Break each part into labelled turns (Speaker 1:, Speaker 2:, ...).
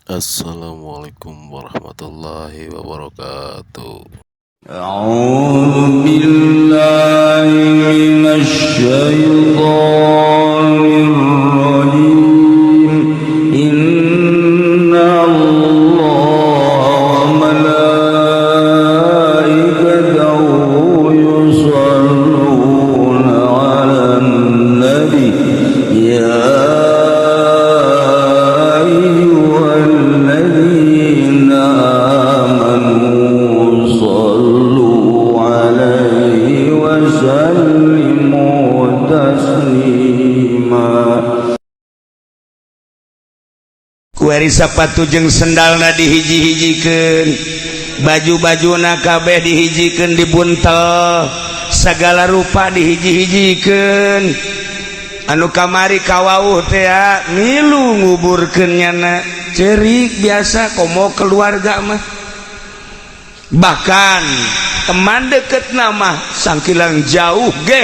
Speaker 1: Assalamualaikum warahmatullahi wabarakatuh.
Speaker 2: أعوذ بالله من الشيطان الرجيم إن الله وملائكته يصلون على النبي يا أيها الذين آمنوا صلوا عليه وسلموا تسليما.
Speaker 3: Kuari sapatu jeung sendalna dihiji-hijikeun, baju-bajuna kabeh dihijikeun dibuntel, sagala rupa dihiji-hijikeun. Anu kamari kawauh teh milu nguburkeun nyana, ceurik biasa komo keluarga mah. Bahkan teman deket nama sangkilang jauh ge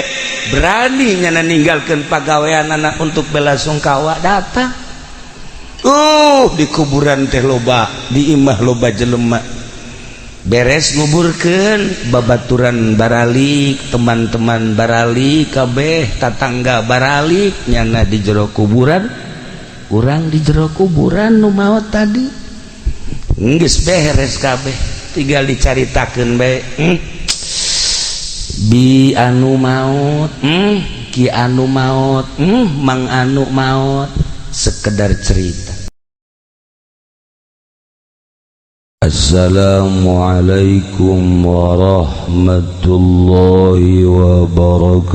Speaker 3: berani nyana ninggalkeun pagaweanana untuk bela sungkawa datang. Di kuburan teh loba, di imah loba jelema. Beres nguburkeun, babaturan baralik, teman-teman baralik, kabeh tatangga baralik, nyana di jero kuburan, urang di jero kuburan nu maot tadi. Geus beres kabeh, tinggal dicaritakeun bae. Bi anu maot, ki anu maot, mang anu maot, sekedar cerita.
Speaker 2: Assalamualaikum warahmatullahi wabarakatuh.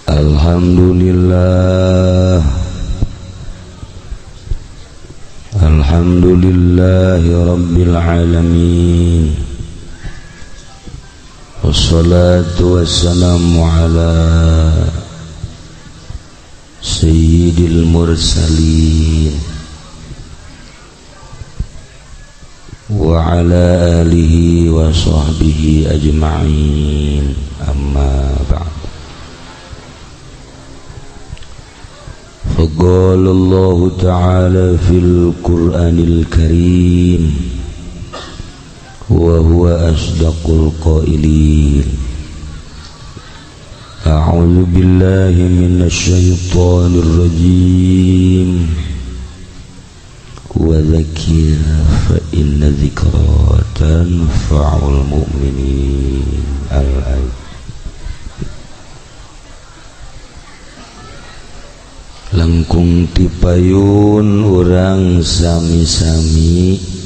Speaker 2: Alhamdulillah, alhamdulillahi rabbil alamin. Wassalatu wassalamu ala sayyidil mursalin wa ala alihi wa sahbihi ajma'in, amma ba'd. Faqala Allah ta'ala fil Qur'anil Karim wa huwa asdaqul qailin. A'udzu billahi minasy syaithanir rajim. Wa dzakir fa inna dzikra tanfa'ul mu'minin. Al-ayat. Langkung tipayun urang sami-sami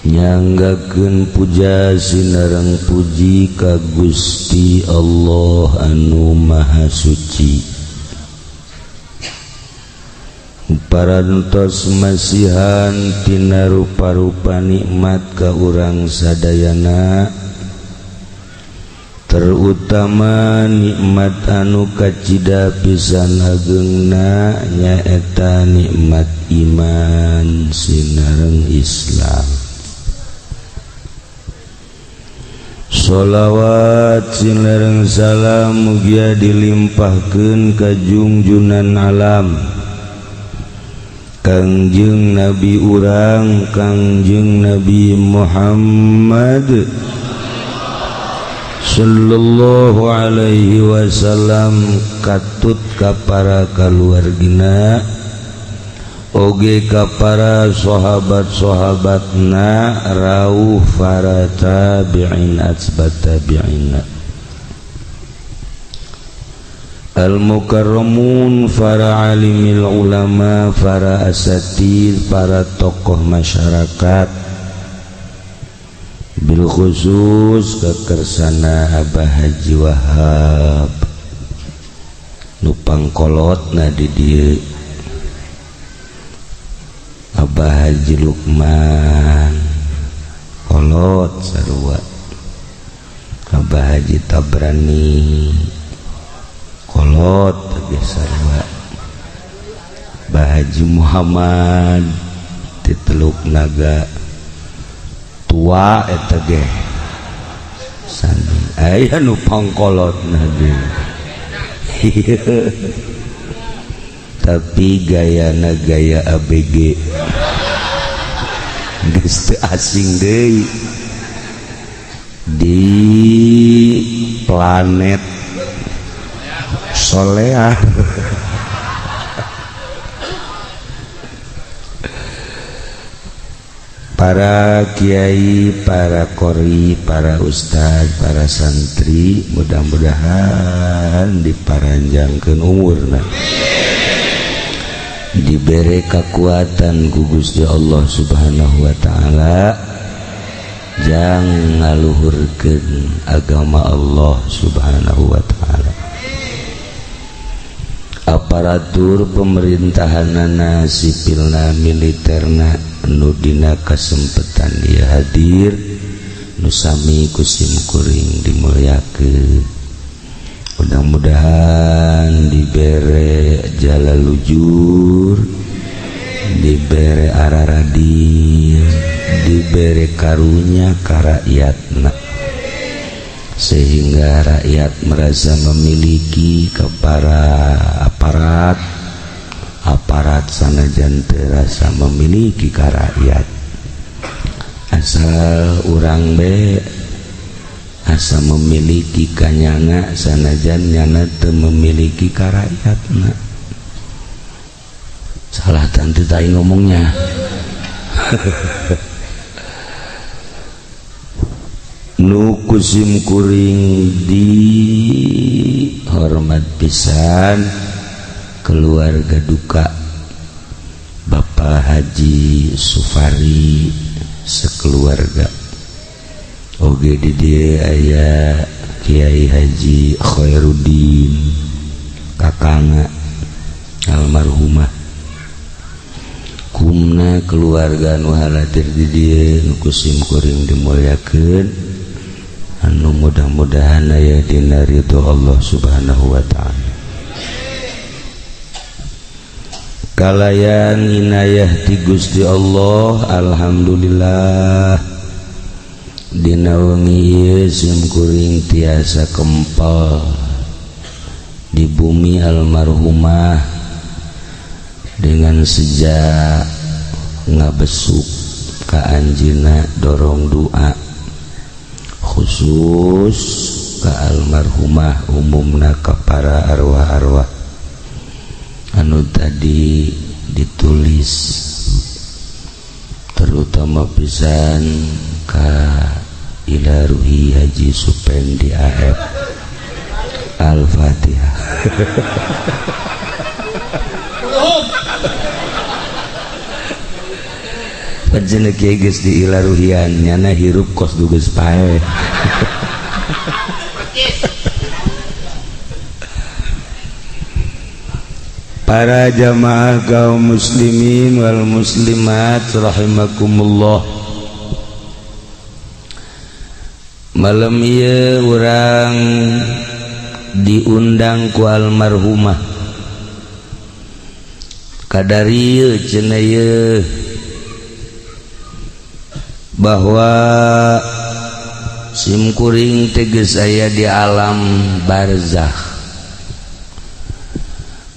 Speaker 2: nyanggakeun puja sinareng puji ka Gusti Allah anu maha suci. Parantos masihan tina rupa-rupa nikmat ka urang sadayana, terutama nikmat anu kacida pisan ageungna nyaeta nikmat iman sinareng Islam. Sholawat sinareng salam mugia dilimpahkeun ka junjunan alam, Kangjeng Nabi urang Kangjeng Nabi Muhammad sallallahu alaihi wasallam, katut ka para kaluargina oge ka para sahabat-sahabatna, rawuh para tabi'in atsbat tabi'ina, al-mukarramun para alimil ulama, para asatid, para tokoh masyarakat, bil khusus kekersana Abah Haji Wahab nu pangkolotna di dieu, Abah Haji Lukman kolot sarua, Abah Haji Tabrani kolot teh sarua, Abah Haji Muhammad ti Teluk Naga tua eta ge sami aya nu pangkolotna deui. Tapi gayana gaya ABG geus teu asing deui di planet Soleah. Para kiai, para qori, para ustad, para santri, mudah-mudahan diparanjangkeun umurna, diberi kekuatan ku Gusti Allah Subhanahu wa taala, jang ngaluhurkeun agama Allah Subhanahu wa taala. Aparatur pemerintahanana, sipilna, militerna, nu dina kasempetan dia hadir, nu sami kusim kuring dimulyakeun. Mudah-mudahan dibere jalalujur, dibere araradil, dibere karunya ka rakyatna, sehingga rakyat merasa memiliki kepada aparat sanajan terasa memiliki ka rakyat. Asal urang be asa memiliki kanyana sanajan nyana teu memiliki ka rakyatna. Salah tante tai ngomongnya. Nu kusim kuring di hormat pisan keluarga duka Bapak Haji Sufari sekeluarga. Oge di dieu aya Kiai Haji Khairuddin kakangna almarhumah. Kumna keluarga nu halatir di dieu nu kusim kuring dimulyakeun, anu mudah-mudahan aya dina ridho Allah Subhanahu wa taala. Kalayan inayah ti Gusti Allah, alhamdulillah dina wengi ieu sim kuring tiasa kempal di bumi almarhumah dengan sejak ngabesuk ka anjeunna dorong doa khusus ka almarhumah, umumna ka para arwah-arwah anu tadi ditulis, terutama pisan ka ila ruhi Haji Supendi AF. Al-Fatihah. Panjenengan kiai geus di ila ruhian nyana hirup kos duges pae. Para jamaah kaum muslimin wal muslimat rahimakumullah. Malam ieu urang diundang ku almarhumah kadarieu cenah ieu bahwa sim kuring teh geus aya di alam barzakh.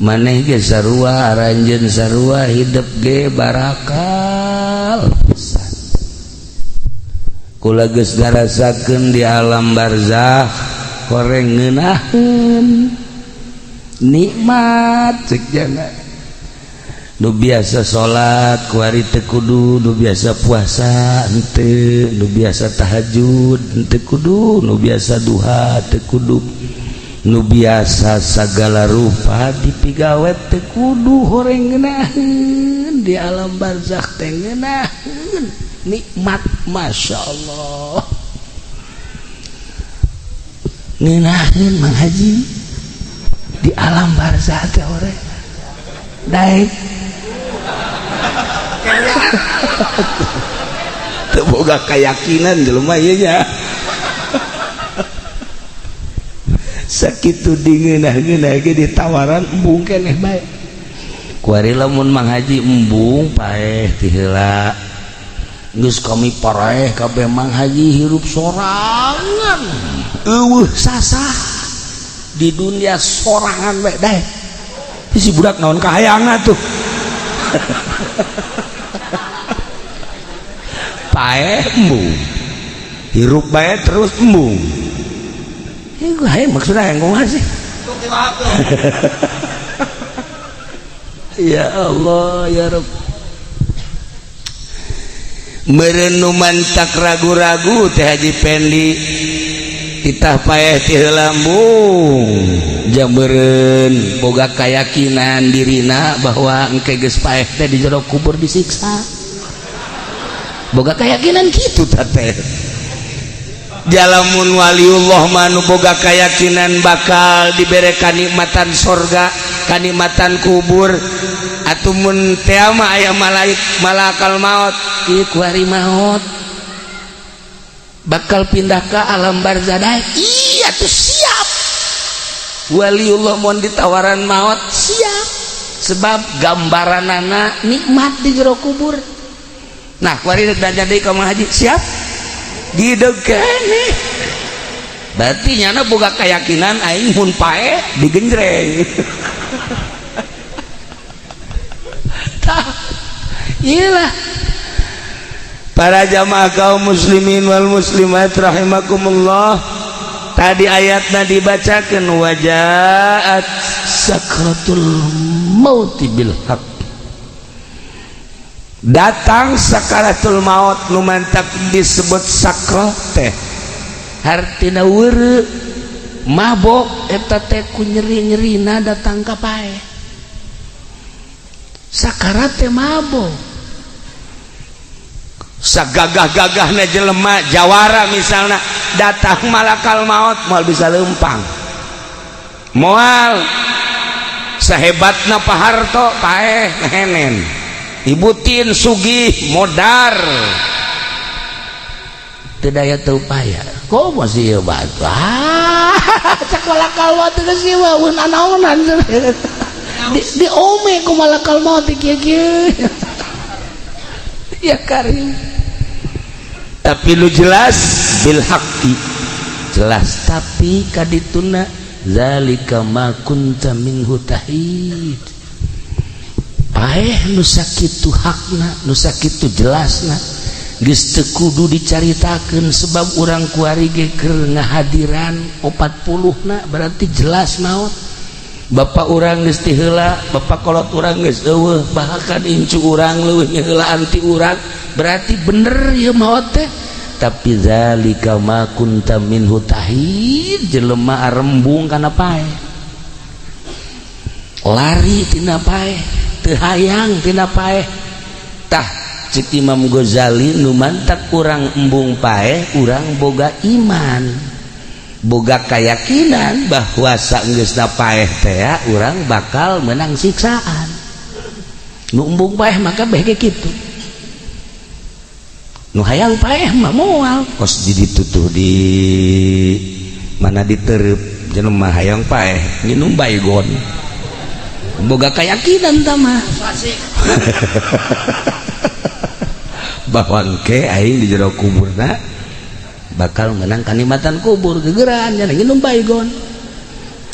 Speaker 2: Maneh ge sarua aranjeun sarua hidup ge barakal pisan. Kula geus ngarasakeun di alam barzakh koreng ngeunaheun nikmat ceuk jana. Nu biasa salat ku ari teu kudu, nu biasa puasa henteu, nu biasa tahajud henteu kudu, nu biasa duha teu kudu, nu biasa sagala rupa dipigawet teu kudu horeng ngeunaheun di alam barzakh teh ngeunaheun nikmat masyaallah. Ngeunaheun Mang Haji di alam barzakh teh horeng daek teu boga keyakinan jelema ieu nya. Sakitu dingeunah-ngeunah ge ditawaran embung keneh bae. Kuari lamun Mang Haji embung paeh ti heula. Geus kami paraeh kabeh Mang Haji hirup sorangan.
Speaker 3: sasah di dunia sorangan we deh si budak naon kahayangna tuh pae embung hirup bae terus embung itu maksudnya yang ngomong sih ya Allah ya Rabb merenung mantak ragu-ragu teh Haji Pendi titah paeh ti lambung jameureun boga keyakinan dirina bahwa engke geus paeh teh di jero kubur disiksa boga keyakinan kitu teh jalamun waliullah manu boga keyakinan bakal dibere kanikmatan sorga kanikmatan kubur atumun teu mah aya malakal maut ieu kuari maut bakal pindah ke alam barzah iya tuh siap waliullah mun ditawaran maut siap sebab gambaranana nikmat di jero kubur nah kuari rek danya deui ka Mang Haji siap didegeni berarti nyana boga keyakinan aing mun pae digenjreng tah iyalah para jamaah kaum muslimin wal muslimat rahimakumullah tadi ayatna dibacakeun wajaat sakratul maut bil haq datang sakaratul maut nu mantak disebut sakrat teh hartina weureu mabok eta teh ku nyeri-nyerina datang ka pae sakarat teh mabok sagagah-gagahna jelema jawara misalna datang malakal maut moal bisa leumpang moal sahebatna paharto paeh henen ibutin sugih modar teu daya teu upaya kok masih ieu batu cek malakal maut geus ieu mun anaonan di ome ku malakal maut kieu-kieu ya karim tapi lu jelas bil haqqi jelas tapi kadituna zalika ma kunta minhu tahid paeh nu sakitu hakna nu sakitu jelasna geus teu kudu dicaritakeun sebab urang kuari ge keur ngahadiran 40na berarti jelas maot bapak urang geus ti heula bapak kolot urang geus eueuh bahkan incu urang leuwih ngeheulaan ti urang berarti bener ieu maot teh tapi zalika ma kunta minhu tahid jelema arembung kana pae lari tina pae teu hayang tina pae tah cik Imam Ghazali nu mantak urang embung pae urang boga iman boga keyakinan bahwa saenggeusna paeh teh urang bakal menang siksaan nu embung paeh maka bege kitu nu hayang paeh mah moal kos ditutuh di mana ditereup jelema hayang paeh nginum baygon boga keyakinan tah mah bahwa engke aing di jero kuburna bakal menang kanikmatan kubur gegeran nya nginum baygon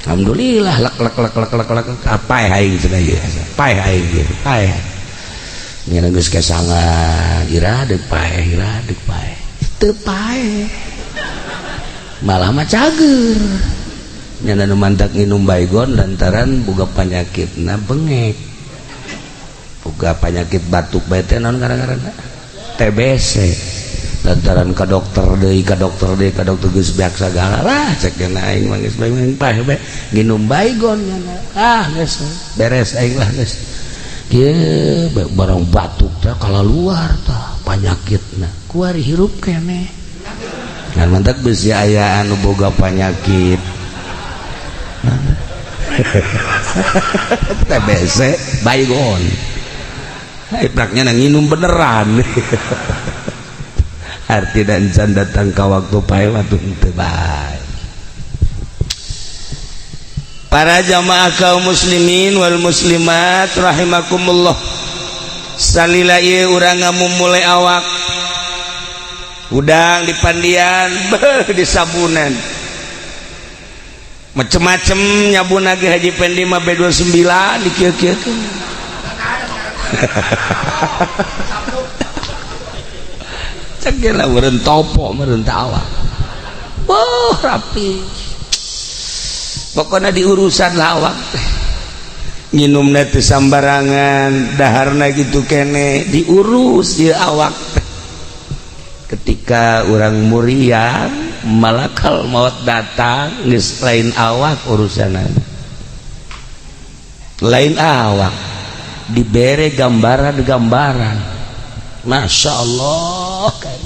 Speaker 3: alhamdulillah lak paeh aing cenah ieu paeh aing ieu paeh nya geus kesangan ira deuk paeh teu paeh malah mah cager nya nu mantak nginum baygon lantaran boga panyakitna bengek boga panyakit batuk bae teh naon ngaranna TBC lantaran ka dokter deui geus beak sagala lah cek dina aing mah geus bae paeh bae nginum baygon nya geus beres aing lah geus kieu barang batuk teh kalaluar tah panyakitna kuari hirup keneh ngan mantak beusi aya anu boga panyakit TBC baygon ipraknya nginum beneran arti dan can datang ka waktu pae waktu teu bae para jamaah kaum muslimin wal muslimat rahimakumullah salila ieu urang ngamumule awak udang di pandian di sabunan macem-macem nyabu nage Haji Pendi mah B29 dikieu-kieukeun cek lah meureun topo meureun tawa wah rapi pokoknya di urusan lawak teh nginumna teu sambarangan daharna gitu kene diurus ieu awak teh ketika orang muriang malakal maut datang geus lain awak urusanan lain awak dibere gambaran Masya Allah kan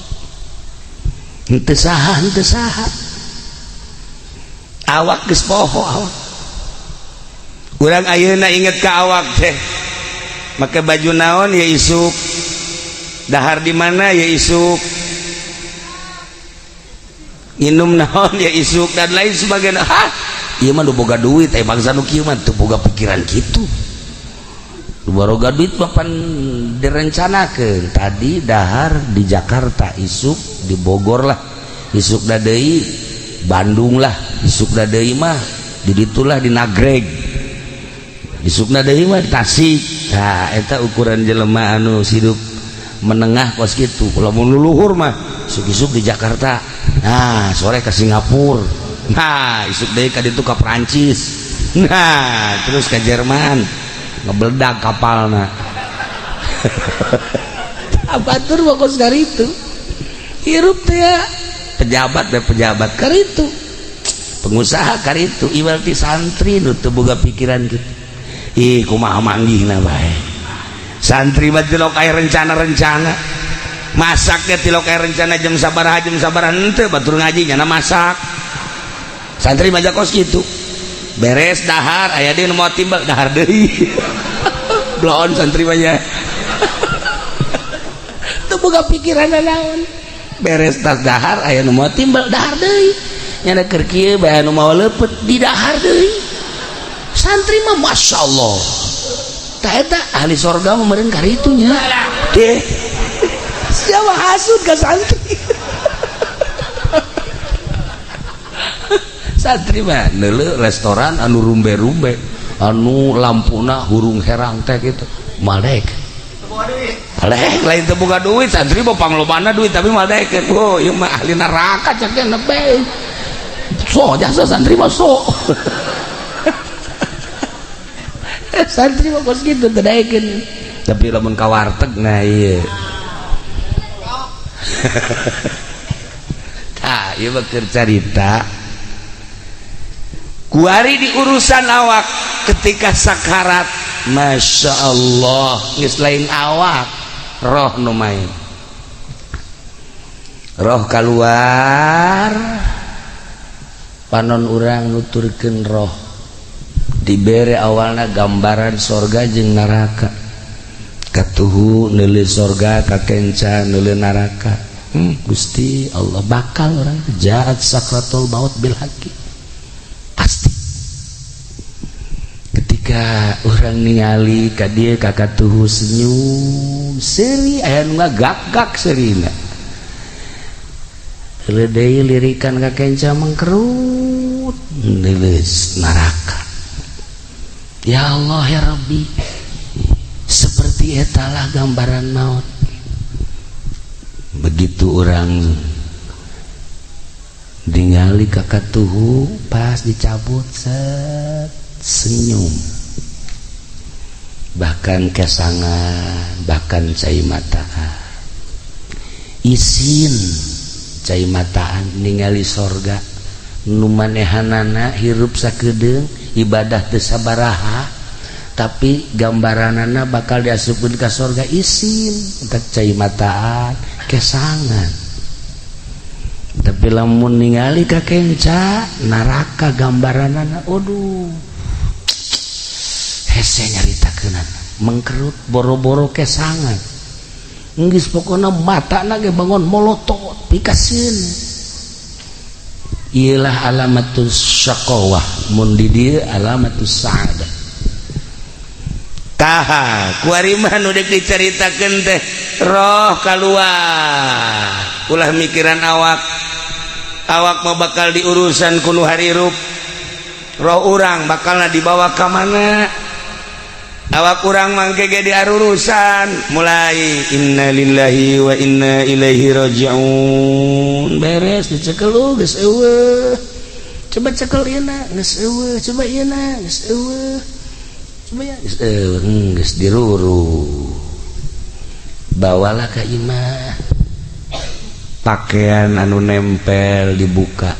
Speaker 3: henteu saha awak geus poho awak urang ayeuna inget ka awak teh make baju naon ya isuk dahar di mana ya isuk minum naon ya isuk dan lain sebagainya ieu mah boga duit bangsa nu kieu mah teu boga pikiran kitu boga duit mah pan direncanakeun tadi dahar di Jakarta isuk di Bogor lah isuk da deui Bandung lah isuk da deui mah di ditulah di Nagreg isukna deui mah di Tasik nah eta ukuran jelema anu hidup menengah kos kitu lamun luluhur mah isuk-isuk di Jakarta nah sore ke Singapura nah isuk deui ka ditu ka Perancis nah terus ke Jerman ngebeledak kapalna abatur fokus dari itu hirup teh ya pejabat karitu pengusaha karitu ibarat santri nu teu boga pikiran kitu ih kumaha manggihna bae santri mah teu aya rencana-rencana masaknya tilok kayak rencana jam sabaraha ente batur ngaji nyana masak santri maja kos gitu beres dahar aya dia mau timbal dahar deui blon santri maja teu boga pikiran naon beres tas dahar aya nu mau timbal dahar deui nyana keur kieu bae anu mau leupet di dahar deui santri mah Masya Allah tah eta ahli sorga mah meureun karitu nya deh siapa hasud ke santri santri mah neuleuh restoran anu rumbe-rumbe anu lampuna hurung herang teh gitu malek lain teu boga duit santri mah panglobana duit tapi malek oh ieu mah ahli neraka cek teh nebe so jasa santri mah so santri mah kos kitu teu daekeun tapi lamun ka warteg nah ieu nah ieu mah keur carita kuari di urusan awak ketika sakarat Masya Allah geus lain awak roh nu main roh keluar panon urang nuturkeun roh dibere awalna gambaran sorga jeung neraka katuhu neuleuh sorga kakenca neuleuh neraka Gusti Allah bakal orang jahat sakratul maut bil haqi pasti ketika orang ningali ka dieu ka katuhu senyum seuri aya nu ngagak-gak seurina heuleuh deui lirikan kakenca mangkerut neuleuh neraka ya Allah ya Rabbi seperti etalah gambaran maut begitu orang ningali kakatuhu pas dicabut set senyum bahkan kesangan bahkan cai mataan isin cai mataan ningali sorga nu manehanana hirup sakedeung ibadah teu sabaraha tapi gambaranana bakal diasupkeun ka sorga isin entek cai mataan kesangan tapi lamun ningali ka kenca neraka gambaranana aduh hese nyaritakeunana mengkerut boro-boro kesangan geus pokona matana ge bangun molotot pikaseun ialah alamatus syaqawah mun di dieu alamatus sa'adah taha kuari mah nu deuk dicaritakeun teh roh kaluar ulah mikiran awak mau bakal diurusan kuno harirup roh urang bakalna dibawa ke mana awak urang mangke ge diarurusan mulai innalillahi wa inna ilaihi rajiun beres dicekel geus eueuh coba cekel ieu na geus eueuh coba ieu na geus eueuh coba ya geus diruru bawalah ka imah pakaian anu nempel dibuka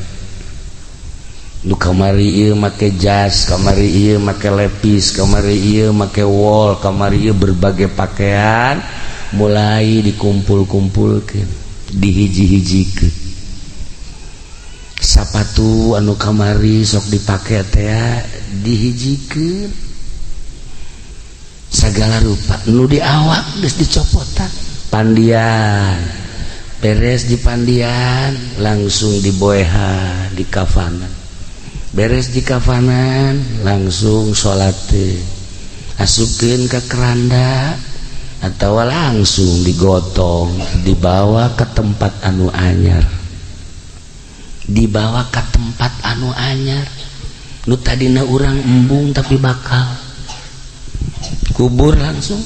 Speaker 3: nu kamari ieu make jas kamari ieu make lepis kamari ieu make wol kamari ieu berbagai pakaian mulai dikumpul-kumpulkeun dihiji-hijikeun sapatu anu kamari sok dipake teh dihijikeun sagala rupa nu di awak geus dicopotan pandian beres di pandian langsung diboehan di kafanan beres di kafanan langsung sholat asupkeun ke keranda atau langsung digotong dibawa ke tempat anu anyar dibawa ke tempat anu anyar nu tadina urang embung tapi bakal kubur langsung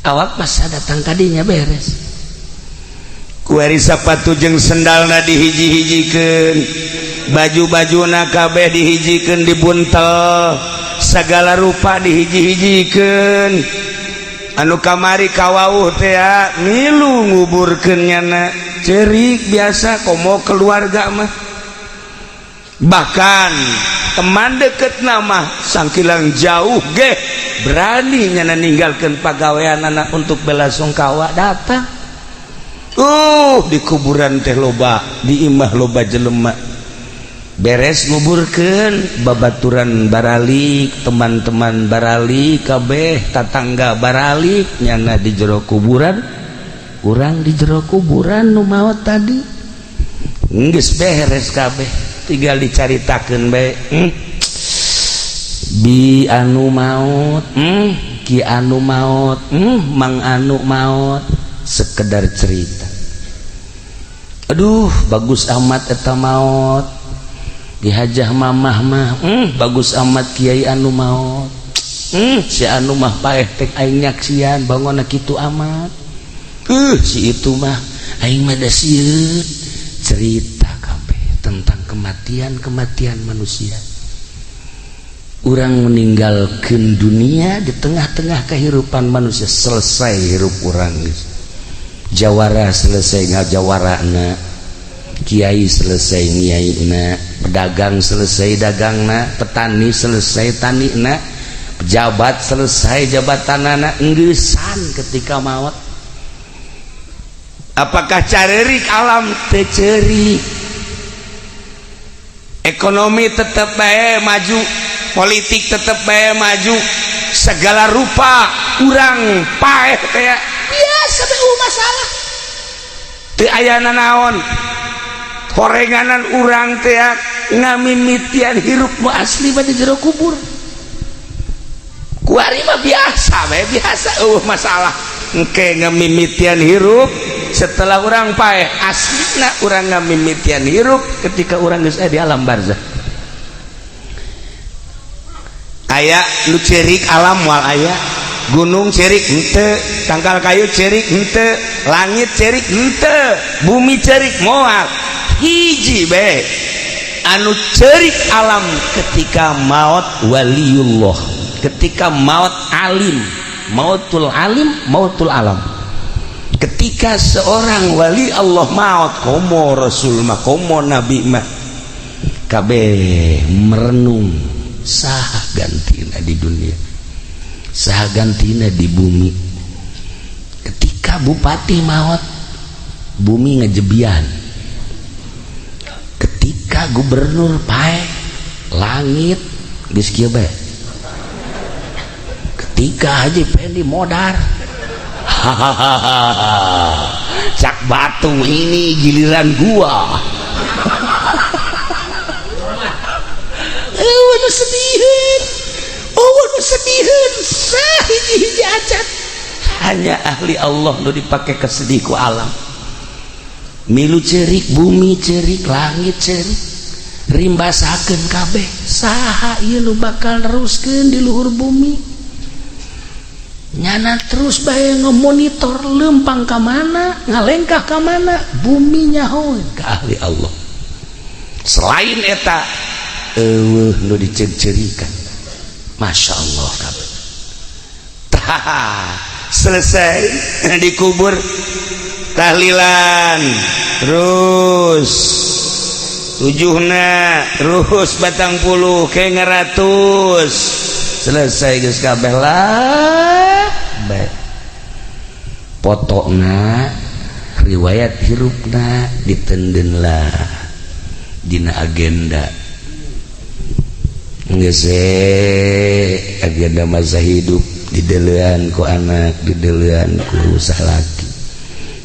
Speaker 3: awak pas datang kadinya beres kuari sapatu jeung sendalna dihiji-hijikeun baju-bajuna kabeh dihijikeun dibuntel sagala rupa dihiji-hijikeun anu kamari kawauh teh milu nguburkeun nyana ceurik biasa komo keluarga mah bahkan teman deket nama sangkilang jauh ge berani nyana ninggalkeun pagaweanana untuk bela sungkawa datang di kuburan teh loba di imah loba jelema beres nguburkeun babaturan baralik teman-teman baralik kabeh tatangga baralik nyana di jero kuburan urang di jero kuburan nu maot tadi geus beres kabeh tinggal dicaritakeun bae bi anu maot ki anu maot mang anu maot sekedar cerita aduh bagus amat eta maot di hajah mamah mah bagus amat kiai anu maot si anu mah paeh tek aing nyaksian bangona kitu amat si itu mah aing mah da sieun cerita kabeh tentang kematian manusia urang meninggalkeun dunia di tengah-tengah kehidupan manusia selesai hirup urang geus jawara selesai ngajawarana kiai selesai ngiaina pedagang selesai dagangna petani selesai tanina pejabat selesai jabatanana enggeussan ketika maut apakah carerik alam teu ceurik ekonomi tetep bae maju politik tetep bae maju segala rupa urang paeh teh biasa teh masalah teu aya naon horenganan urang teh ngamimitian hirup mu asli mah di jero kubur kuari mah biasa bae biasa masalah engke ngamimitian hirup setelah urang paeh aslina urang ngamimitian hirup ketika urang geus di alam barzah aya nu ceurik alam moal aya gunung cerik henteu tangkal kayu cerik henteu langit cerik henteu bumi cerik moal hiji bae anu cerik alam ketika maut waliullah ketika maut alim mautul alim mautul alam ketika seorang wali Allah maut komo rasul mah komo nabi mah kabeh merenung saha gantina di dunia saha gantina di bumi ketika bupati maut bumi ngejebian ketika gubernur pae langit geus kieu bae ketika Haji Pendi modar cak batu ini giliran gua sedihin hiji-hiji aja hanya ahli Allah nu dipake kesedih ku alam milu cerik bumi cerik langit cerik
Speaker 2: rimbasakeun kabeh saha ieu nu bakal neruskeun di luhur bumi nyana terus bae ngemonitor lempang ka mana ngalengkah ka mana bumi nyaho ka ahli Allah selain eta eueuh nu diceurikeun Masya Allah kabeh tah selesai dikubur tahlilan terus tujuhna terus batang puluh ke ngaratus selesai geus kabeh lah bae potona riwayat hirupna ditenden lah dina agenda geus agenda masa hidup didelean ku anak didelean ku salaki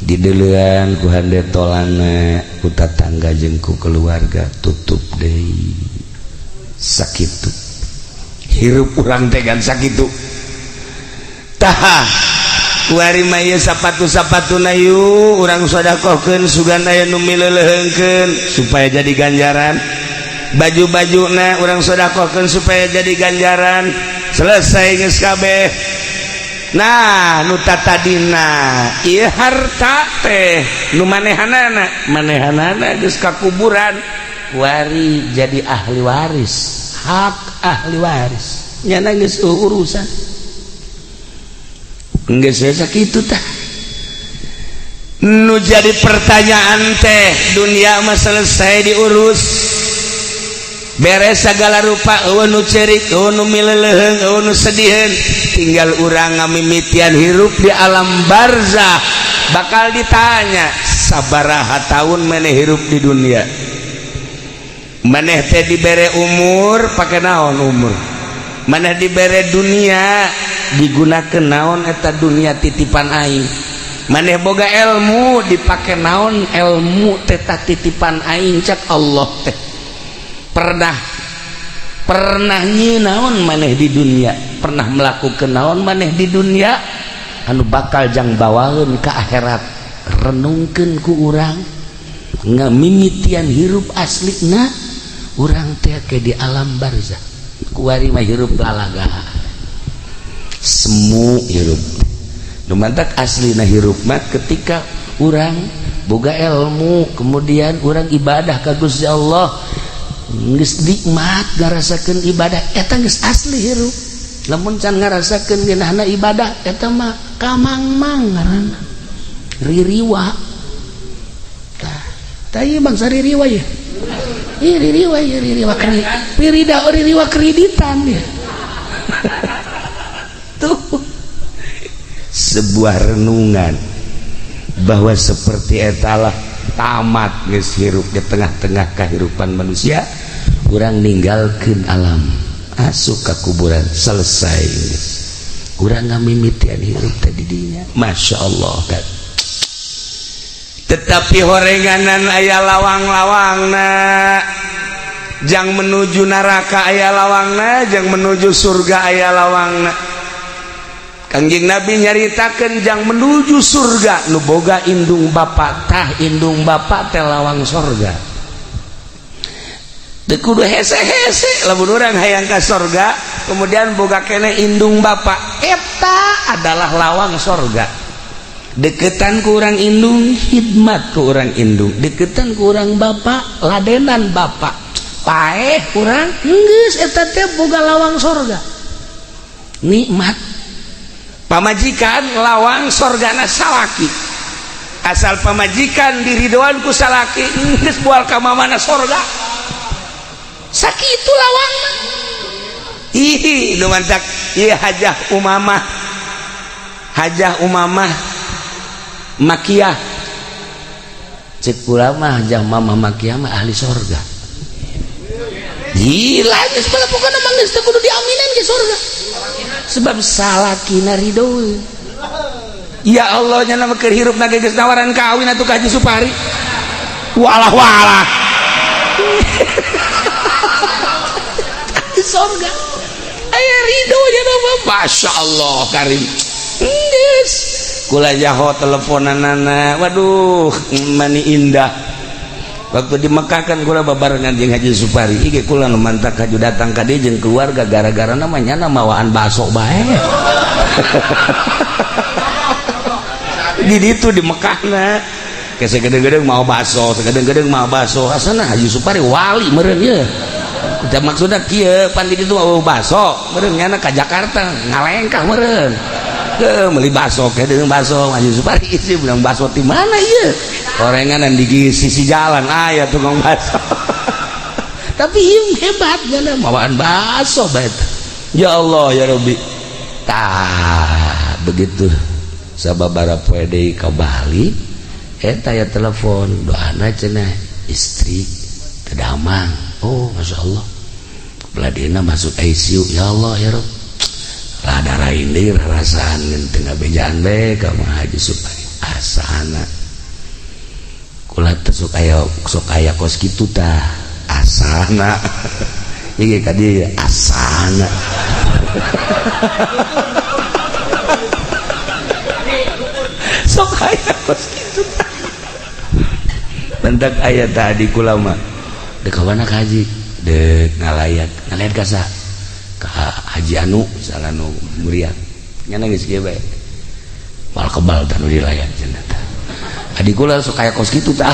Speaker 2: didelean ku handetolana ku tatangga jeung ku keluarga tutup deui sakitu hirup urang teh kan sakitu tah kuari mah ieu sapatu-sapatuna yu urang sedekahkeun sugan aya nu mileuleungkeun supaya jadi ganjaran baju-bajuna urang sedekahkeun supaya jadi ganjaran selesai geus kabeh. Nah nu tatadina ieu harta teh nu manehanana geus ka kuburan wari jadi ahli waris hak ahli waris nyana geus urusan geus sakitu tah nu jadi pertanyaan teh dunia mah selesai diurus beres segala rupa eueuh nu ceurik eueuh nu mileuleung eueuh nu sediheun tinggal urang ngamimitian hirup di alam barzah bakal ditanya sabaraha taun maneh hirup di dunia maneh teh dibere umur pake naon umur maneh dibere dunia digunakeun naon eta dunia titipan aing maneh boga ilmu dipake naon ilmu teh titipan aing cak Allah teh pernah nyinaon maneh di dunia pernah melakukan naon maneh di dunia anu bakal jang bawaeun ka akhirat renungkeun ku urang ngamimitian hirup aslina urang teh ke di alam barzah kuari mah hirup lalaga semu hirup nu mantak aslina hirup mah ketika urang boga ilmu kemudian urang ibadah ka Gusti Allah geus nikmat ngarasakeun ibadah eta geus asli hirup lamun can ngarasakeun geunahna ibadah eta mah kamangmang ngaranna ririwa tah ieu bangsa ririwa ya ieu ririwa ririwa kreditan ya tuh sebuah renungan bahwa seperti etalah tamat geus hirup di tengah-tengah kehidupan manusia urang ninggalkeun alam asup ka kuburan selesai geus urang ngamimitian hirup tadi dinya Masya Allah kan tetapi horenganan aya lawang-lawangna jang menuju neraka aya lawangna jang menuju surga aya lawangna Kangjeng Nabi nyaritakeun jang menuju surga nu boga indung bapa tah indung bapa teh lawang surga teu kudu hese-hese lamun urang hayang ka surga kemudian boga keneh indung bapa eta adalah lawang surga deketan ku urang indung khidmat ku urang indung deketan ku urang bapa ladenan bapa paeh urang geus eta teh boga lawang surga nikmat pamajikan lawang sorgana salaki asal pamajikan diridoan ku salaki geus moal ka mamana sorga sakitu lawang ih nu mantak ieu hajah umamah makiyah cek kula mah hajah mamah makiyah mah ahli sorga gila geus pokona mah geus teu kudu diaminin ke sorga sebab salakina ridho ya Allah nya nama keur hirup na geus nawaran kawin atuh ka Haji Supari walah surga aya ridho nya nama Masya Allah karim geus kula jaho teleponanana waduh mani indah waktu di Mekah kan kula babarengan jeung Haji Supari ieu kula nu mantak haju datang ka dieu jeung keluarga gara-gara namanya mawaan baso bae di ditu di Mekahna ke segede-gede mau baso segede-gede mau baso asana Haji Supari wali meureun ieu da maksudna kieu pan di ditu mau baso meureun nyana ka Jakarta ngalengkah meureun ke meuli baso ke deung baso Haji Supari isi bilang baso di mana ieu gorengan di sisi jalan aya tukang baso tapi ieu hebat gana mawaan baso bae ya Allah ya Rabbi tah begitu sababaraha poe deui ka Bali eta ya telepon doana cenah istri tedamang oh Masya Allah beladina masuk ICU ya Allah ya Rabb rada raindir rasaan teu ngabejaan bae ka Haji Supari asana kula teh sok aya kos kitu tah asana ieu ka dieu asana sok aya kos kitu tah mendak aya tadi kula mah deuk ka mana ka haji deuk ngalayat ka sa ka Haji Anu salah nu muriang nyana geus kieu bae wal kebal tah nu dilayat cenah tah adik kula sok aya kos kitu tah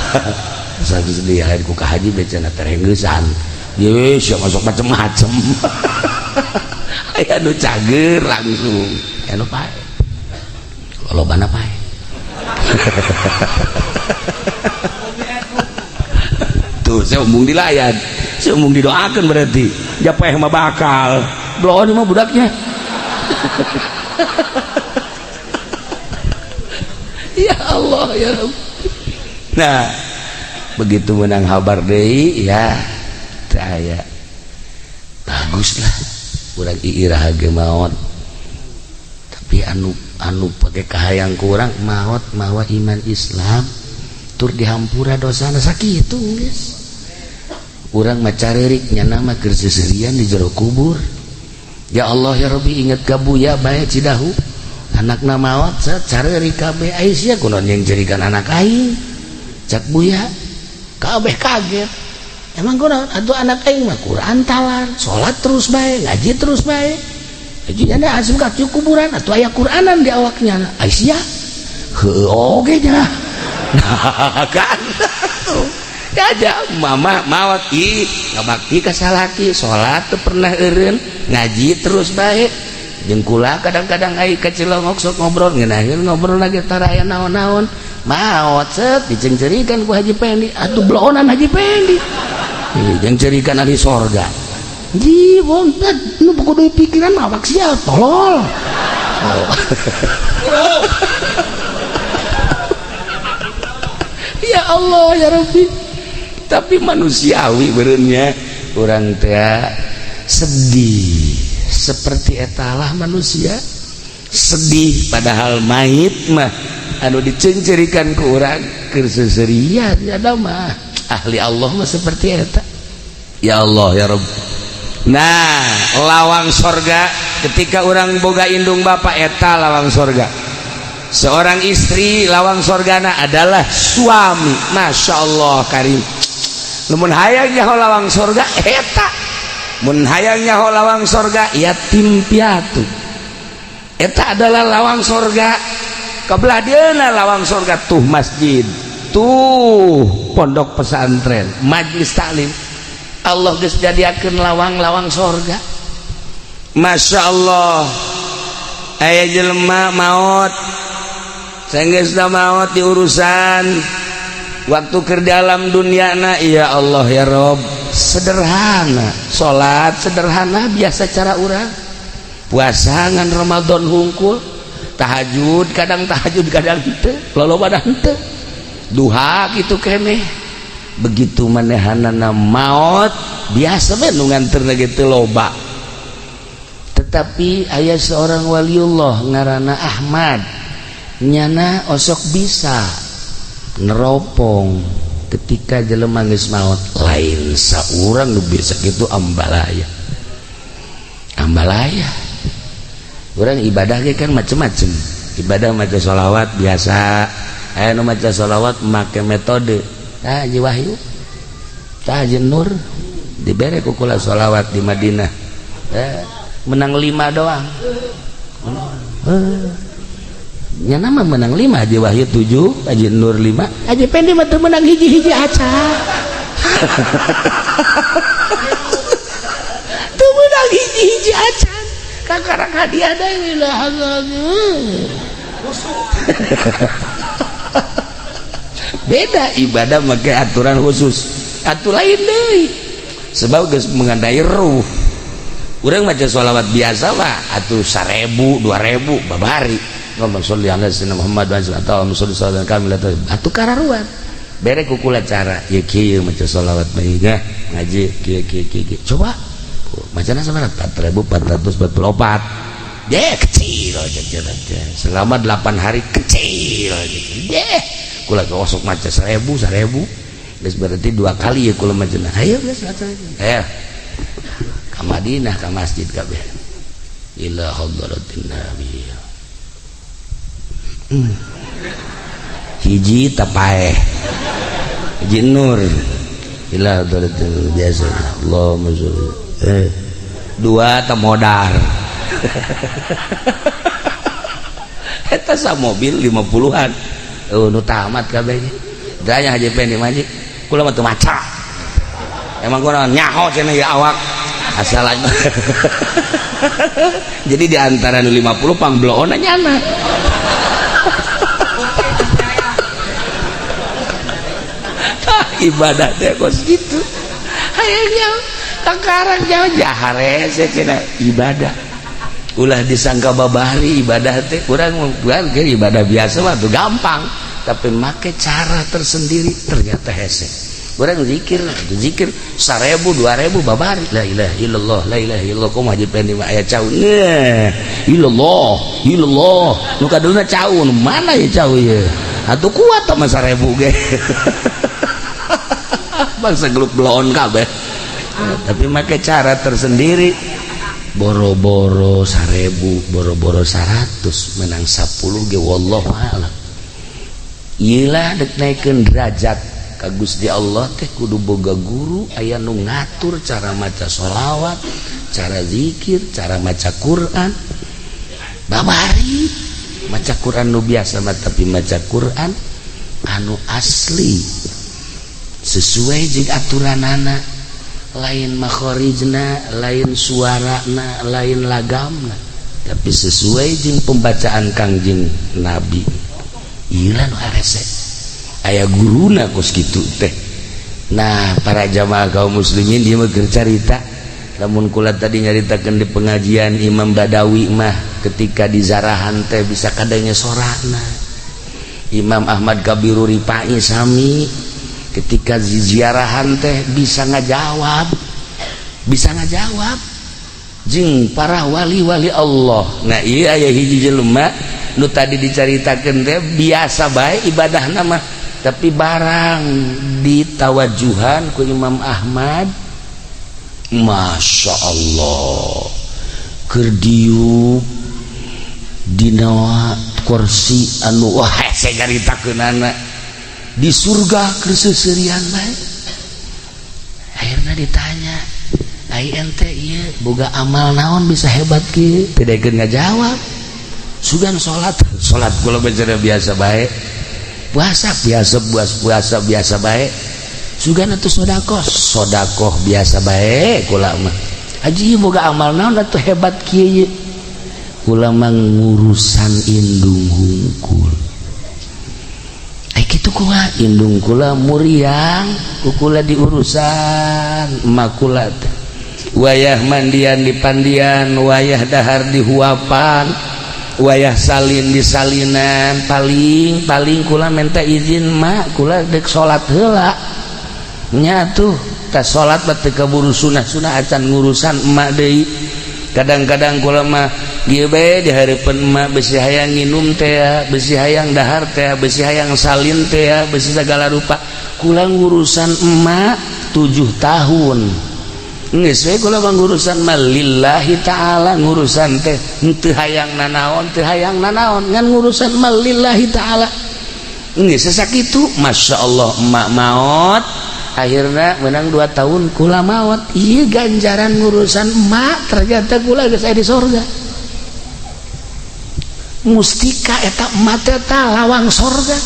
Speaker 2: satu sedih lain ku ka haji becana terengeusan ye sia masuk macem-macem aya nu cager langsung anu pae lolobana pae tuh saya umum dilayan saya umum didoakan berarti japeh mah bakal bloon mah budaknya ya Allah ya Rabb nah begitu menang habar deui ya saya baguslah urang iirah ge maot tapi anu pake kahayang kurang maot mawa iman Islam tur dihampura dosana sakitu geus urang mah carerik nyana mah keur seserian di jero kubur ya Allah ya Rabbi inget ka buya bae Cidahu anakna maot carerik kabeh Aisyah kunaon yang jadikan anak aing cak buya kabeh kaget emang kunaon atuh anak aing mah Quran talar salat terus bae ngaji terus bae jadi anda asum ka kuburan atuh aya Quranan di awaknya Aisyah heuh oge nya nah kan aja mama mawat ngabakti ka salaki salat teu pernah eureun ngaji terus bae jeung kula kadang-kadang ai ka Cilongok sok ngobrol ngeunaheun ngobrol lagi tara aya naon-naon maot set dicengcerikeun ku Haji Pendi atuh blonan Haji Pendi jeung cerikeun ahli sorga ji wonten nu kudu pikiran awak sia tolol ya Allah ya Rabbi tapi manusiawi bereunnya urang teh sedih seperti etalah manusia sedih padahal mayit mah anu dicencerikan ku urang keur seserian ada mah ahli Allah mah seperti eta ya Allah ya Rabb nah lawang sorga ketika orang boga indung bapak eta lawang sorga seorang istri lawang sorgana adalah suami Masya Allah karim mun hayang nyaho lawang sorga eta mun hayang nyaho lawang sorga yatim piatu eta adalah lawang sorga kabelah dieuna lawang sorga tuh masjid tuh pondok pesantren majlis taklim Allah geus jadiakeun lawang-lawang sorga Masya Allah aya jelema maot sanggeusna maot di urusan waktu keur di alam dunyana ya Allah ya Rob sederhana salat sederhana biasa cara urang puasa ngan Ramadan hungkul tahajud kadang henteu lolobana henteu duha kitu keneh begitu manehanana maot biasa we nu nganterna kitu loba tetapi aya seorang waliullah ngaranna Ahmad nyana osok bisa neropong ketika jelema geus maot lain saurang nu bisa kitu ambalaya urang ibadah ge kan macem-macem ibadah maca sholawat biasa aya nu maca sholawat make metode Haji Wahyu tah Haji Nur dibere ku kula sholawat di Madinah menang 5 doang nya nama menang 5 Haji Wahyu 7 Haji Nur 5 Haji Pendi mah teu menang hiji-hiji aca teu menang hiji-hiji aca kakarang hadiah da ilah beda ibadah make aturan khusus atuh lain deui sebab geus mengandai ruh urang maca sholawat biasa mah atuh 1000 2000 babari ngomong sholli ala sayyidina Muhammad wa sallallahu alaihi wasallam kamil atuh kararuan bere ku kula cara ieu kieu maca sholawat bae ngaji kieu coba macana sabaraha 4444 kecil aja selama 8 hari kecil aja kula kosok maca 1000 geus berarti 2 kali ya kula maca ayo geus maca ka Madinah ka masjid kabeh ila hadratin nabi hiji tapaeh Haji Nur ila hadratin biasa Allahumma sholli 2 ta modar eta sa mobil 50-an nu tamat kabeh daya Haji Pendi maji kula mah teu maca emang kunaon nyaho cenah ya awak asal aja jadi di antara nu 50 pangbloona nyana ibadah teh kos gitu hayangnya kakarang jahare cenah ibadah ulah disangka babari ibadah teh urang bukan ke ibadah biasa mah tuh gampang tapi make cara tersendiri ternyata hese urang zikir 1000 2000 babari la ilaha illallah la ilaha illallah kumaha Haji Pendi mah aya caun illallah nu kadulna caun mana ya caun ye atuh kuat mah 1000 ge bangsa gelut bloon kabeh tapi make cara tersendiri boro-boro 1000 boro-boro 100 menang 10 ge wallahu a'lam ieu lah dek naikeun derajat ka Gusti Allah teh kudu boga guru aya nu ngatur cara maca sholawat cara zikir cara maca Quran babari maca Quran nu biasa mah tapi maca Quran anu asli sesuai jeung aturanana lain makhorijna lain suarana lain lagamna tapi sesuai jeung pembacaan Kangjeng Nabi ieu nu arese aya guruna kos kitu teh nah para jamaah kaum muslimin dia mah carita lamun kula tadi nyaritakeun di pengajian Imam Badawi mah ketika di zarahan teh bisa kadanya sorana Imam Ahmad Kabirul Rifai sami ketika ziarahan teh bisa ngajawab jeung para wali-wali Allah nah ieu aya hiji jelema nu tadi dicaritakeun teh biasa bae ibadahna mah tapi barang ditawajuhan ku Imam Ahmad Masya Allah keur diuk dina kursi anu wah hese garitakeunana di surga keur seuseurean bae akhirna ditanya ai ente ieu boga amal naon bisa hebat kieu teu daekeun ngajawab sugan salat kula biasa bae puasa biasa bae sugan atuh sedekah biasa bae kula mah haji boga amal naon atuh hebat kieu kula mah ngurusan indung hungkul ai kitu kumaha indung kula muriang kula diurusan emak kula teh wayah mandian di pandian wayah dahar di huapan wayah salin di salinan paling kula minta izin mak kula dek salat heula nya tuh tas salat teh kaburu sunah acan ngurusan emak deui kadang-kadang kula mah ieu bae di hareupeun emak besi hayang nginum teh besi hayang dahar teh besi hayang salin teh besi segala rupa kula ngurusan emak 7 tahun geus we kula ngurusan mah lillahi ta'ala ngurusan teh teu hayang nanaon ngan ngurusan mah lillahi ta'ala geus sakitu masyaallah emak maot akhirnya menang 2 tahun kula maot. Iya ganjaran ngurusan emak ternyata kula geus aya di sorga. Mustika eta emak teh lawang sorga.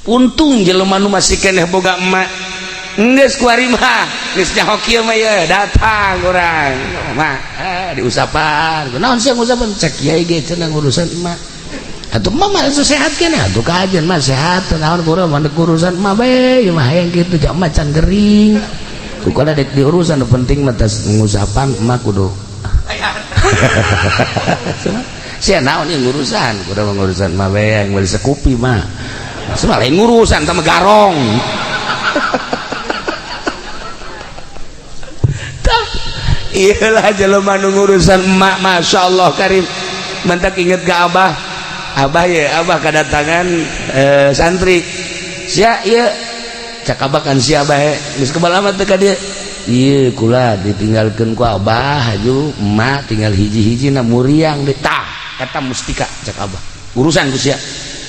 Speaker 2: Untung jelema nu masih keneh boga emak. Geus kuari mah geus nyaho kieu mah ye datang urang. Mah diusapan. Naon sih ngusapan cek kiai ge cenah ngurusan emak. Atuh mama itu sehat kan ya, atuh kajian mah sehat, naon kurang mandek urusan mah bae, mah hayang kitu jak macan gering. Kukala dek diurusan nu penting mah tas ngusapan mah kudu. Sia naon ieu ngurusan, kudu ngurusan mah bae yang beli sekupi mah. Semua lain ngurusan sama garong. Iyalah jelema nu ngurusan emak masyaallah karim. Mantak inget ka Abah ya, Abah kedatangan santri. Sia ieu cak Abah kan si Abah geus kebalamat teh ka dieu. Ieu kula ditinggalkeun ku Abah haju emak tinggal hiji-hijina muriang deui tah eta mustika cak Abah. Urusan ku sia.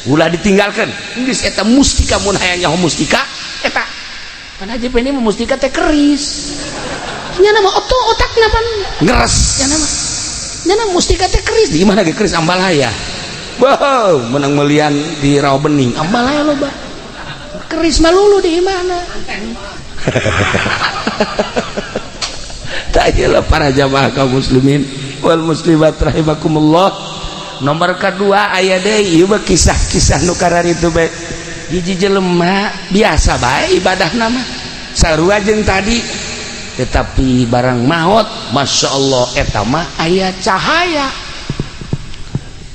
Speaker 2: Ulah ditinggalkeun. Geus eta mustika mun hayang nyaho mustika eta. Pan haji peni mah mustika teh keris. Nya nama otakna pan ngeres nya nama. Nya nama mustika teh keris. Di mana ge keris ambalaya. Wow, menang melian di rawa bening ambalaya loba keris malulu di mana tak jelas para jamaah kaum muslimin wal muslimat rahimakumullah. Nomor kedua aya deui ieu kisah-kisah nu kararitu bae hiji jelema biasa bae ibadahna mah sarua jeung tadi tetapi barang maot masyaallah eta mah aya cahaya.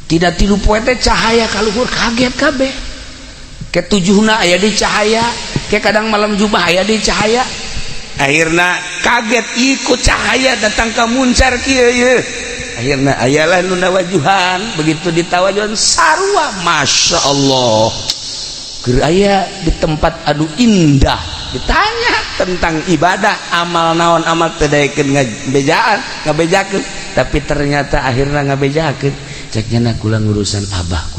Speaker 2: Tidak tilu poe teh cahaya kaluhur kaget kabeh. Ketujuhna aya di cahaya, ke kadang malam Jumat aya di cahaya. Akhirna kaget ikut cahaya datang ka muncar kieu ye. Akhirna ayalah nu nawajuhan, begitu ditawajuhan sarua masyaallah. Keur aya di tempat adu indah ditanya tentang ibadah amal naon amal teu daekeun ngabejakeun tapi ternyata akhirna ngabejakeun. Ceknya kula ngurusan abah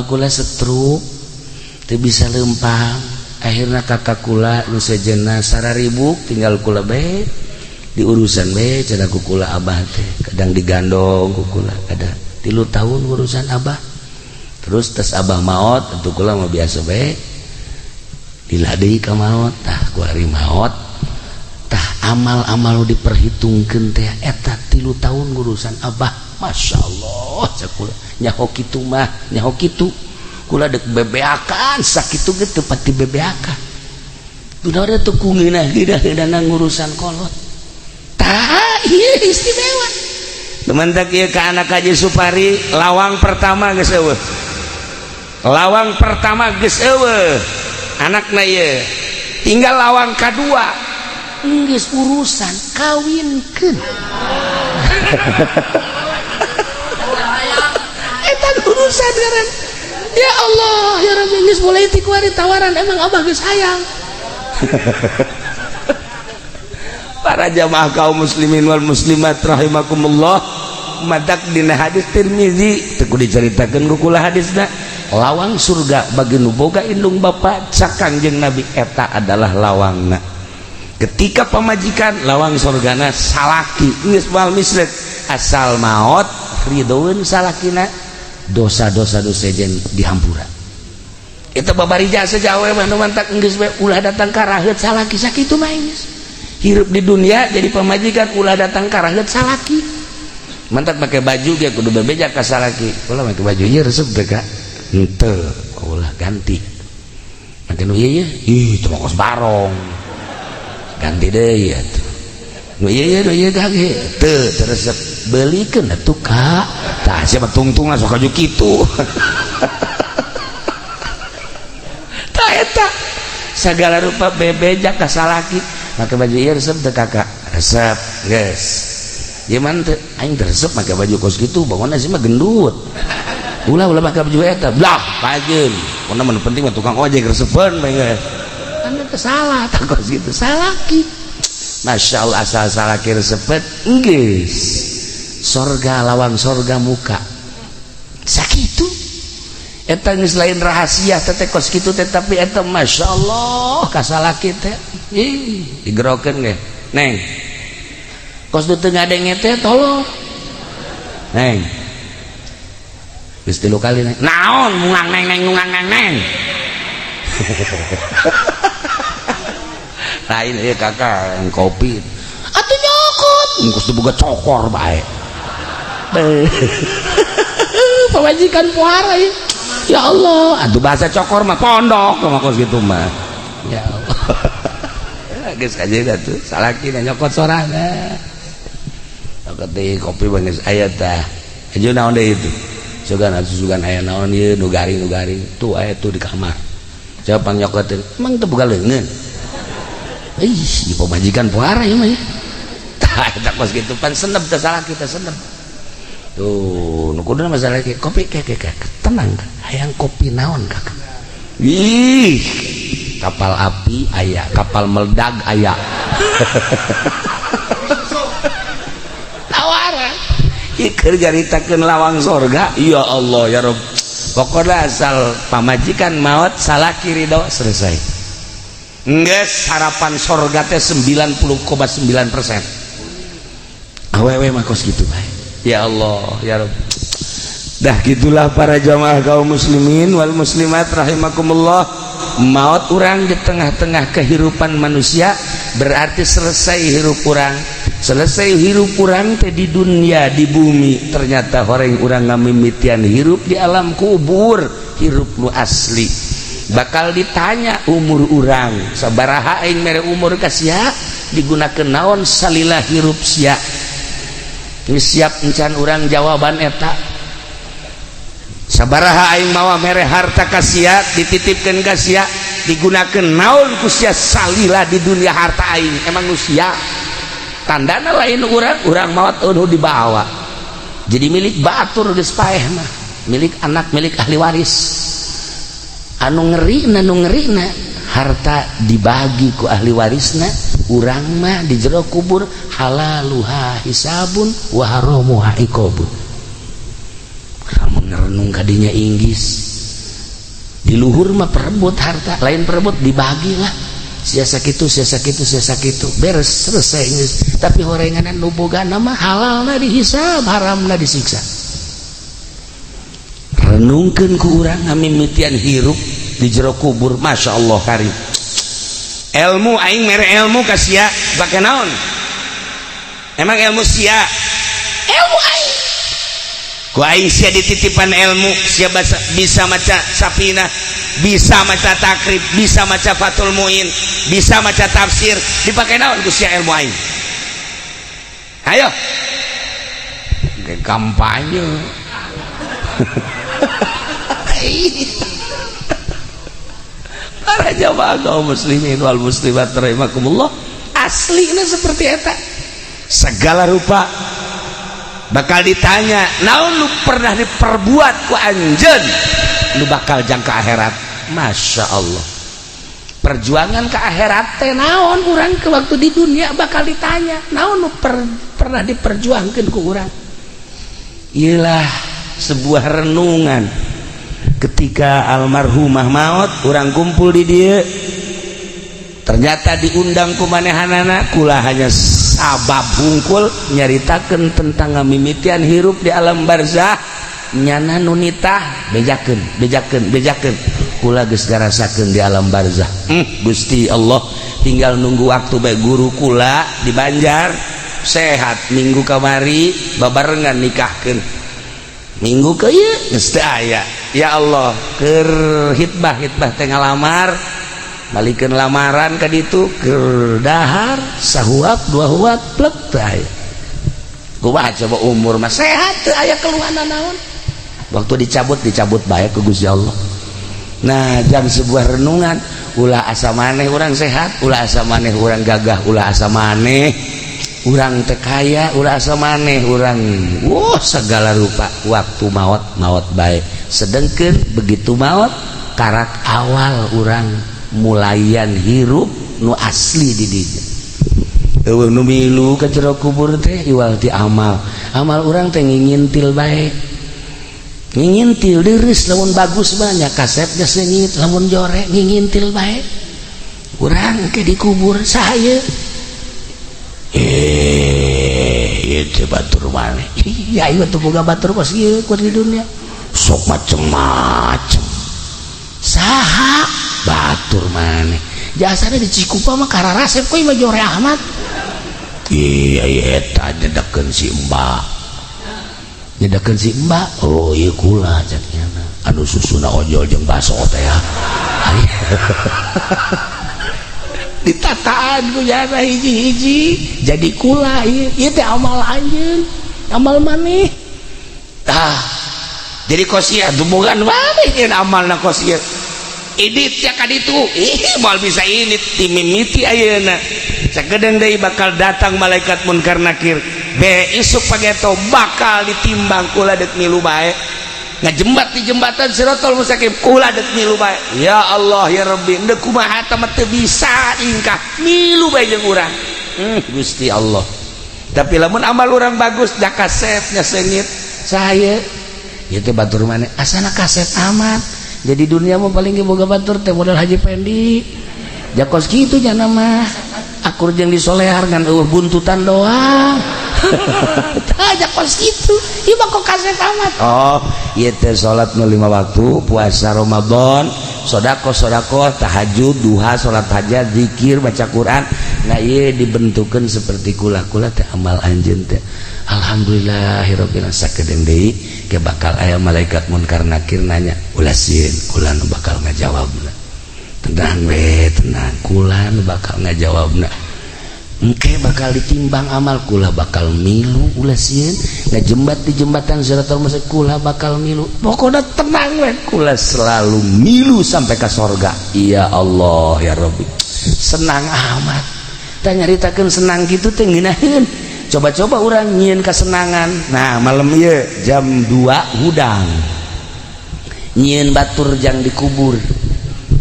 Speaker 2: kula stroke teu bisa lempang akhirna kakak kula nu sejenna sararibuk tinggal kula bae diurusan bae cenah ku kula abah teh kadang digandong ku kula kada 3 tahun urusan abah terus tes abah maot tentu kula mah biasa bae lila deui ka maot tah ku ari maot tah amal-amal diperhitungkeun teh eta 3 tahun urusan abah. Masya Allah cakula nyaho kitu mah nyaho kitu kula dek bebeakan sakitu ge teu pati bebeakan kunaon teh kungeunah gedah-gedana ngurusan kolot tah ieu istimewa temantak ieu ka anak Haji Supari lawang pertama geus eueuh anakna ieu tinggal lawang kadua geus urusan kawinkeun urusan garan ya Allah ya Rabbi geus mulai ti kuari tawaran emang abah geus hayang. Para jamaah kaum muslimin wal muslimat rahimakumullah madak dina hadis Tirmizi teu dicaritakeun ku kula hadisna lawang surga bagi nu boga indung bapa cak Kangjeng Nabi eta adalah lawangna ketika pamajikan lawang surgana salaki geus moal mislet asal maot ridoeun salakina dosa-dosa sejen dihampura itu babarija sejawa mah nu mantak geus we ulah datang ka raheut salaki sakitu mah geus hirup di dunia jadi pamajikan ulah datang ka raheut salaki mantak make baju ge kudu bebeja ka salaki ulah make baju ieu resep teh ka henteu ulah ganti make nu ieu ih teu mah kos barong ganti deui atuh nu ieu kage teu resep beulikeun atuh ka tah sia mah tungtung sok aju kitu tah eta sagala rupa bebeja ka salaki make baju ieu resep teu kakak resep geus ieu mah teu aing teu resep make baju kos kitu bangunna sih mah gendut ulah make baju eta blah pajeun mun mah penting mah tukang ojek resepeun bae geus kan teu salah tah kos kitu salaki Masya Allah asal salaki resepet geus sorga lawan sorga muka sakitu eta geus lain rahasia teh kos kitu teh, tapi eta masyaallah ka salaki teh digerokeun ge neng kos teu ngadenge teh tolong neng geus 3 kali neng naon mungang neng lain ieu kakak yang kopi atuh nyokot geus boga cokor bae pamajikan puara ya Allah, aduh bahasa cokor mah pondok mah kos gitu mah. Ya Allah. Geus kajeuna tuh salaki nyokot sorana. Saketi kopi banges aya tah. Aja naon deui itu. Sugan aya naon ieu nu garing tuh aya tuh di kamar. Coba nyokotin, emang teu boga leungeun. Ih, pamajikan puara ieu mah ya. Tah eta kos gitu pan senep teh salaki teh senep. Tuh, nu kuduna masalah kopi tenang, hayang kopi naon kakak. Ih, kapal api aya, kapal meledak aya. Tawaran. Ikeur garitakeun lawang sorga, ya Allah ya Rabb. Pokoknya asal pamajikan maot salaki ridho selesai. Geus harapan sorga teh 90,9%. Awewe mah kos kitu bae. Ya Allah ya Rabb. Dah gitulah para jamaah kaum muslimin wal muslimat rahimakumullah. Maut urang di tengah-tengah kehidupan manusia berarti selesai hirup urang. Selesai hirup urang teh di dunia di bumi, ternyata horeng urang ngamimitian hirup di alam kubur, hirup nu asli. Bakal ditanya umur urang sabaraha aing mere umur ka sia digunakeun naon salila hirup sia. Siap encan urang jawaban eta sabaraha aing mawa mere harta ka sia dititipkeun ka sia digunakeun naon ku sia salila di dunia harta aing emang nu sia tandana lain urang maot nu dibawa jadi milik batur geus paeh mah milik anak milik ahli waris anu ngerina harta dibagi ku ahli warisna urang mah di jero kubur halaluha hisabun wa haramuha iqabun. Ramun ngerenung kadinya inggis di luhur mah perebut harta lain perebut dibagi lah sia sakitu beres selesai geus. Tapi horenganan nu bogana mah halalna dihisab haramna disiksa. Renungkeun ku urang ngamimitian hirup di jero kubur masyaallah karim. Ilmu aing mere ilmu ka sia bake naon? Emang ilmu sia? Ilmu aing. Ku aing sia dititipan ilmu, sia bisa maca Safinah, bisa maca takrib, bisa maca Fathul Muin, bisa maca tafsir, dipake naon ku sia ilmu aing? Ayo. Ke kampanye. Para jamaah kaum muslimin wal muslimat rahimakumullah, aslinya seperti eta segala rupa bakal ditanya naon nu pernah diperbuat ku anjeun nu bakal jang ka akhirat. Masya Allah, perjuangan ke akhirat teh naon urang ke waktu di dunia bakal ditanya naon nu pernah diperjuangkeun ku urang. Iyalah sebuah renungan ketika almarhumah maut urang kumpul di dieu ternyata diundang ku manehanana kula hanya sabab hungkul nyaritakeun tentang ngamimitian hirup di alam barzah nyana nu nitah bejakeun kula geus ngarasakeun di alam barzah. Gusti Allah tinggal nunggu waktu bae guru kula di Banjar sehat minggu kamari babarengan nikahkeun minggu ke ieu geus teu aya. Ya Allah keur hitbah teh ngalamar balikeun lamaran ka ditu keur dahar sahuap dua huap plek teh aya. Kumaha coba umur mah sehat teu aya keluhana naon. Waktu dicabut bae ku Gusti Allah. Nah, jang sebuah renungan ulah asa maneh urang sehat, ulah asa maneh urang gagah, ulah asa maneh urang teh kaya, ulah asa maneh urang segala rupa waktu maot bae. Sedengkeun begitu maot karak awal urang mulayan hirup nu asli di dieu. Eueuh nu milu ka jero kubur teh iwal ti amal urang teh ngingintil bae. ngingintil deres lamun bagus banyak kasetnya sengit lamun jorek ngingintil baik kurang ke dikubur saya itu batur mana iya iya tuh boga batur pas iya kuat di dunia sok macem-macem saha batur mana jasanya di Cikupa mah kararasep kok ima jore amat iya iya tanya deken si mbak nyedakeun si mbak oh iya kula caknya anu susuna ojol jeung baso teh ya ditataan ku jana hiji-hiji jadi kula ieu teh amal anjeun amal maneh jadi kosiah dumungan maneh ieu amalna kosiah idit ya kaditu moal bisa init timimiti ayeuna sakedeung deui bakal datang malaikat munkar nakir be isuk pageto bakal ditimbang kula dek milu bae ngajembat di jembatan Siratal Mustaqim kula dek milu bae ya Allah ya Rabbi endeu kumaha teh teu bisa ingkah milu bae jeung urang Gusti Allah tapi lamun amal urang bagus da kasetnya sengit saya ieu teh batur maneh asana kaset amat jadi dunia mah paling ge boga batur teh modal Haji Pendi jakos kitu nya mah akur jeung disolehar ngan eueuh buntutan doang aja kos gitu ieu mah kok kaset amat oh ieu teh salat nu 5 waktu puasa Ramadan sedekah tahajud duha salat hajat zikir baca Quran nah ieu dibentukeun seperti kula-kula teh amal anjeun teh alhamdulillahirabbil sakedeung deui ke bakal aya malaikat munkar nakir nanya ulah sieun kula nu bakal ngajawabna tenang we tenang kula nu bakal ngajawabna engke bakal ditimbang amal kula bakal milu ulah sieun ngajembat di jembatan Siratal Mustaqim kula bakal milu pokoknya tenang we kula selalu milu sampai ke sorga ya Allah ya Rabbi senang amat tah nyaritakeun senang gitu teh ngeunaheun coba-coba urang nyieun kasenangan nah malam ieu jam 2 hudang nyieun batur jang dikubur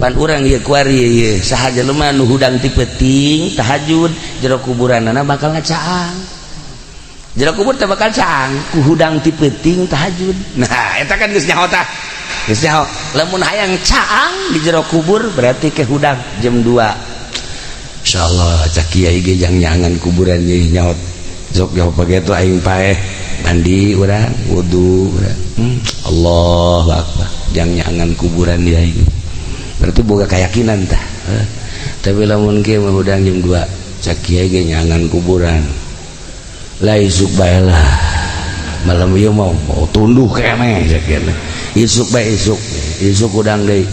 Speaker 2: pan urang ieu kuari ieu saha jelema nu hudang ti peuting tahajud jero kuburanna bakal ngacaang jero kubur teh bakal caang ku hudang ti peuting tahajud nah eta kan geus nyaho tah geus nyaho lamun hayang caang di jero kubur berarti ke hudang jam 2 insyaallah cak kiai ge jang nyangan kuburan ieu nyaho sok jauh pake itu aing paeh mandi urang wudu urang Allahu akbar jang nyangan kuburan dia ini berarti boga keyakinan tah tapi lamun kieu mah hudang jam 2 cak kiai ge nyangan kuburan la isuk bae lah malam ieu mau tunduh keneh cak kieu isuk bae isuk hudang deui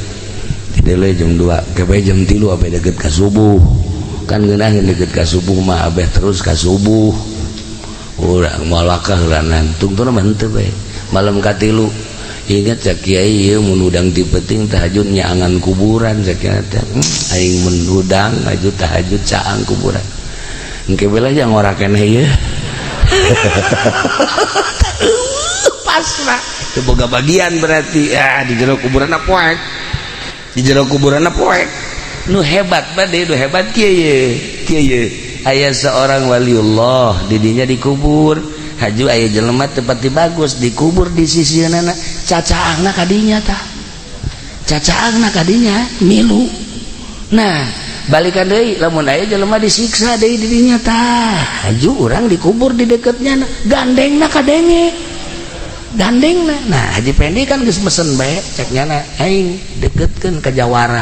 Speaker 2: tideuy jam 2 ke bae jam 3 abe deukeut ka subuh kan ngeunaheun deukeut ka subuh mah abeh terus ka subuh urang moal wakah heulanan tungtuna mah henteu bae malam ka 3 ingat cak kiai ieu mun udang ti peuting tahajud nyangan kuburan cak kiai teh aing mun udang aju tahajud caang kuburan engke bela jang ora keneh ieu pasna teu boga bagian berarti di jero kuburanna poek di jero kuburanna poek nu hebat bade nu hebat kieu aya seorang waliullah didinya dikubur haju aya jelema tepati bagus dikubur di sisieunana cacaangna kadinya tah cacaangna kadinya milu nah balikan deui lamun aya jelema disiksa deui didinya tah haju urang dikubur di deketnya gandengna kadenge gandengna nah Haji Pendi kan geus mesen bae ceknyana aing deketkeun ka Jawara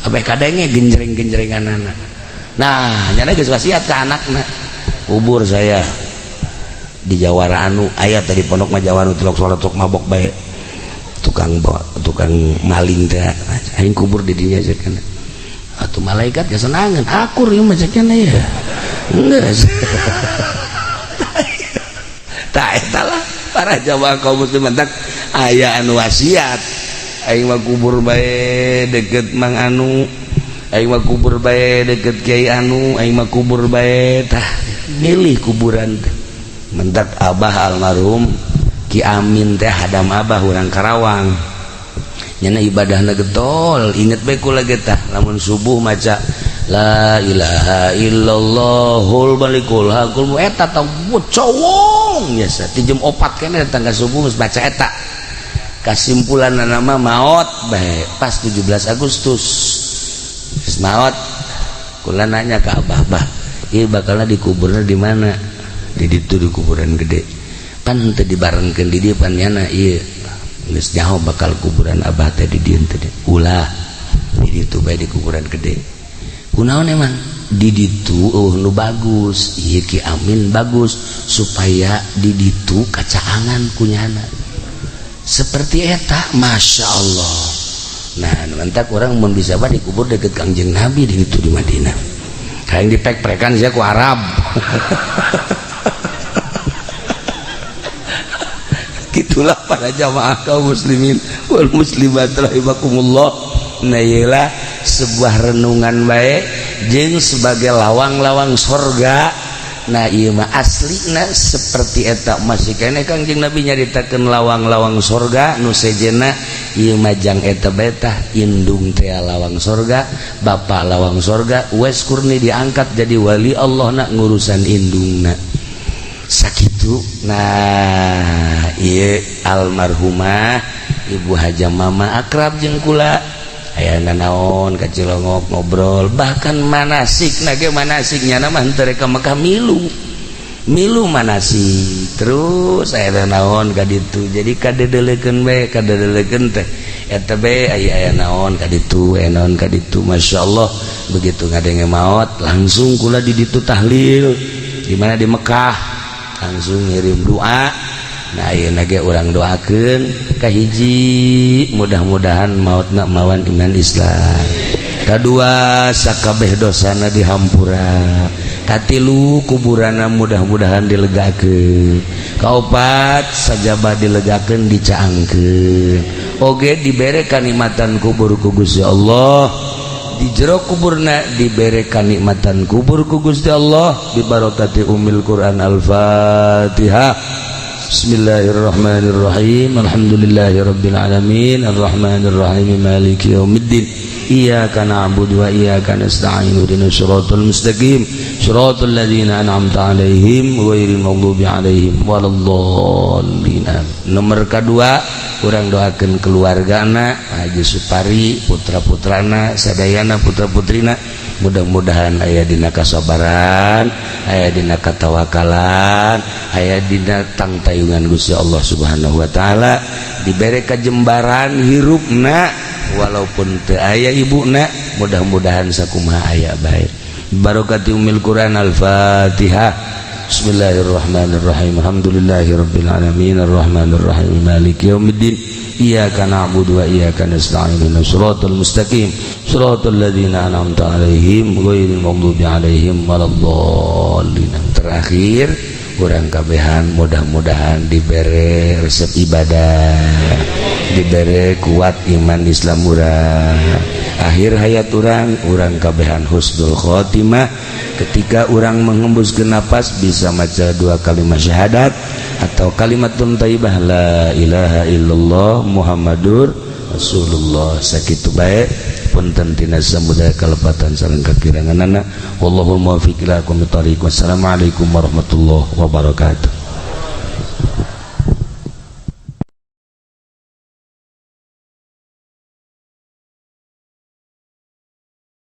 Speaker 2: abe kadenge genjreng-genjrenganana nah nyana geus wasiat ka anakna kubur saya di Jawara anu aya tadi pondok mah Jawara anu tilok salat sok mabok bae tukang maling teh aing kubur di dinya cenah atuh malaikat kesenangan akur ieu mah cenah ya geus tah eta lah para jamaah kaum muslimin tak aya anu wasiat aing mah kubur bae deket Mang Anu aing mah kubur bae deket Kiai Anu aing mah kubur bae tah milih kuburan teh mentak abah almarhum Ki Amin teh hadam abah urang Karawang nyana ibadahna getol inget bae kula ge tah lamun subuh maca la ilaha illallahul malikul hakul eta tah cowong biasa ti jam 4 keneh tangga subuh geus baca eta Kasimpulan nama maot bae pas 17 Agustus maot. Kula nanya ke abah ieu bakalna dikuburna di mana? Di ditu di kuburan gede. Pan teu dibarengkeun di dieu pan nyana ieu. Geus nyaho bakal kuburan abah teh di dieu teh. Ulah di ditu bae di kuburan gede. Kunaon emang? Di ditu nu bagus. Ieu Ki Amin bagus supaya di ditu kacaangan kunyana. Seperti eta, masya Allah. Nah, nanti orang mau bisa apa dikubur dekat Kangjeng Nabi di itu di Madinah. Kayak dipek-pekan saya ku Arab. Gitulah para jamaah kaum muslimin wal muslimat rahimakumullah. Nah, ialah sebuah renungan baik jeung sebagai lawang-lawang sorga. Nah iya mah aslina seperti eta masih kene Kangjeng Nabi nyaritakeun lawang-lawang sorga nu sejena ieu mah jang eta betah indung teh lawang sorga bapa lawang sorga wes kurni diangkat jadi wali Allah nak ngurusan indungna sakitu. Nah ieu almarhumah Ibu Haja Mama akrab jeung kula aya naon ka Cilongok ngobrol bahkan manasik nage manasiknya nama henteu rek ka Mekah milu manasik terus aya naon ka ditu jadi kadedelekeun bae kadedelekeun teh eta bae aya naon ka ditu aya naon ka ditu masyaallah begitu ngadenge maot langsung kula di ditu tahlil di mana di Mekah langsung ngirim doa. Nah ayeuna ge urang doakeun kahiji mudah-mudahan mautna mawan iman Islam, kadua sakabeh dosana dihampura, katilu kuburana mudah-mudahan dilegakeun, kaopat sajabah dilegakeun dicaangkeun, oge dibere kanikmatan kubur ku Gusti Allah, di jero kuburna dibere kanikmatan kubur ku Gusti Allah bi barokati Ummul Quran Al-Fatihah. Bismillahirrahmanirrahim. Alhamdulillahirabbil alamin arrahmanir rahim maliki yaumiddin iyyaka na'budu wa iyyaka nasta'in ihdinas siratal mustaqim siratal ladzina an'amta 'alaihim ghairil maghdubi 'alaihim waladdallin. Nomor kedua urang doakeun keluargana Haji Supari putra-putrana sadayana putra-putrina mudah-mudahan aya dina kasabaran aya dina katawakalan aya dina tangtayungan Gusti Allah Subhanahu wa taala dibere kajembaran hirupna walaupun teu aya ibuna mudah-mudahan sakumaha aya bae barokati Ummul Quran Al-Fatihah. Bismillahirrahmanirrahim. Alhamdulillahirabbil alamin arrahmanir rahim maliki yaumiddin iyyaka na'budu wa iyyaka nasta'in ihdinas siratal mustaqim siratal ladzina an'amta 'alaihim ghairil maghdubi 'alaihim waladdallin. Terakhir urang kabehan mudah-mudahan dibere resep ibadah, dibere kuat iman Islam urang, akhir hayat urang kabehan husnul khotimah ketika urang menghembuskeun napas bisa maca dua kalimat syahadat atau kalimatun thayyibah la ilaha illallah Muhammadur Rasulullah sakitu bae punten tina samudaya kalepatan sareng kakiranganana wallahul muwaffiq ila aqwamit thoriq. Wassalamualaikum warahmatullahi wabarakatuh.